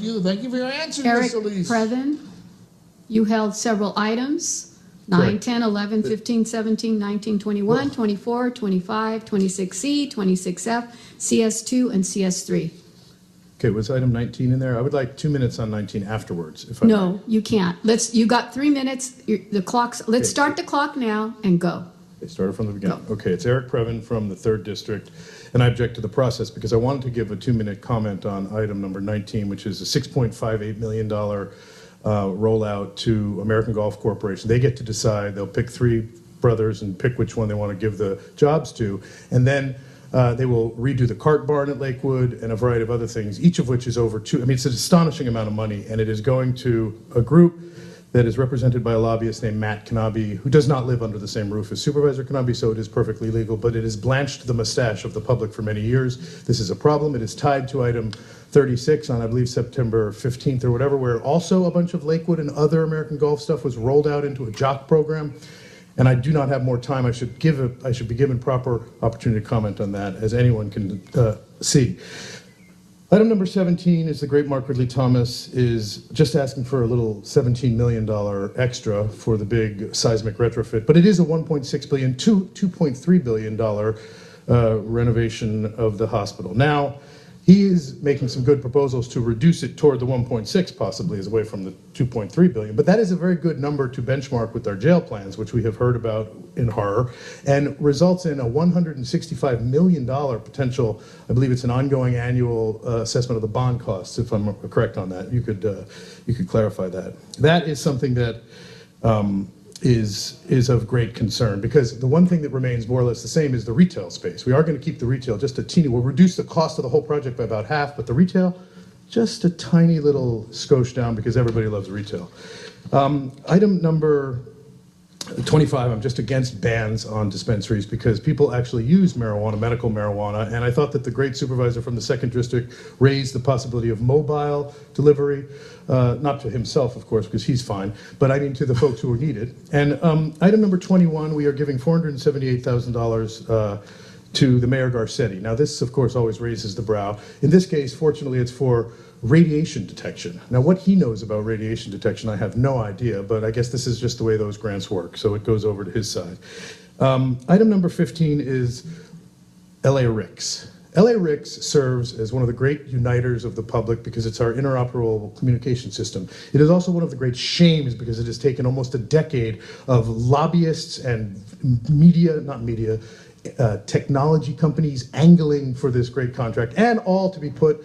you. Thank you for your answer, Eric Ms. Solis. Previn, you held several items, 9, Correct. 10, 11, 15, 17, 19, 21, 24, 25, 26C, 26F, CS2, and CS3. Okay, was item 19 in there? I would like 2 minutes on 19 afterwards, if I No, you can't. You got 3 minutes. The clock's. Let's Okay. start the clock now and go. They started from the beginning. Go. Okay, it's Eric Previn from the 3rd District, and I object to the process because I wanted to give a 2-minute comment on item number 19, which is a $6.58 million rollout to American Golf Corporation. They get to decide. They'll pick 3 brothers and pick which one they want to give the jobs to, and then they will redo the cart barn at Lakewood and a variety of other things, each of which is over I mean, it's an astonishing amount of money, and it is going to a group that is represented by a lobbyist named Matt Knabe, who does not live under the same roof as Supervisor Knabe, so it is perfectly legal, but it has blanched the mustache of the public for many years. This is a problem. It is tied to item 36 on, I believe, September 15th or whatever, where also a bunch of Lakewood and other American Golf stuff was rolled out into a jock program. And I do not have more time. I should be given proper opportunity to comment on that, as anyone can see. Item number 17 is the great Mark Ridley Thomas is just asking for a little $17 million extra for the big seismic retrofit, but it is a $1.6 billion, $2.3 billion renovation of the hospital. Now, he is making some good proposals to reduce it toward the 1.6 possibly as away from the 2.3 billion, but that is a very good number to benchmark with our jail plans, which we have heard about in horror, and results in a $165 million potential. I believe it's an ongoing annual assessment of the bond costs, if I'm correct on that. You could clarify that. That is something that is of great concern, because the one thing that remains more or less the same is the retail space. We are going to keep the retail just a teeny. We'll reduce the cost of the whole project by about half, but the retail, just a tiny little skosh down, because everybody loves retail. Item number 25, I'm just against bans on dispensaries because people actually use marijuana, medical marijuana, and I thought that the great supervisor from the 2nd District raised the possibility of mobile delivery, not to himself, of course, because he's fine, but I mean to the folks who need it. And item number 21, we are giving $478,000 to the Mayor Garcetti. Now this, of course, always raises the brow. In this case, fortunately, it's for radiation detection. Now what he knows about radiation detection, I have no idea, but I guess this is just the way those grants work, so it goes over to his side. Item number 15 is LA RICS. LA RICS serves as one of the great uniters of the public because it's our interoperable communication system. It is also one of the great shames because it has taken almost a decade of lobbyists and technology companies angling for this great contract, and all to be put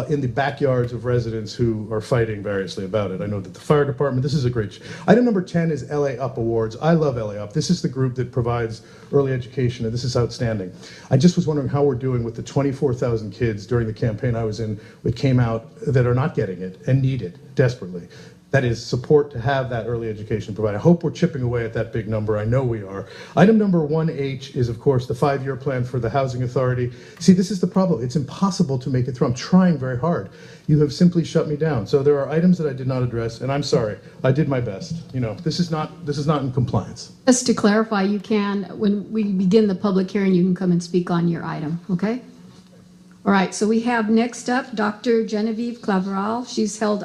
in the backyards of residents who are fighting variously about it. I know that the fire department, this is a great. Item number 10 is LA Up Awards. I love LA Up. This is the group that provides early education, and this is outstanding. I just was wondering how we're doing with the 24,000 kids during the campaign I was in that came out that are not getting it and need it desperately. That is support to have that early education provided. I hope we're chipping away at that big number. I know we are. Item number 1H is, of course, the 5-year plan for the Housing Authority. See, this is the problem. It's impossible to make it through. I'm trying very hard. You have simply shut me down. So there are items that I did not address, and I'm sorry. I did my best. You know, this is not in compliance. Just to clarify, you can, when we begin the public hearing, you can come and speak on your item, okay? All right, so we have next up Dr. Genevieve Claverol. She's held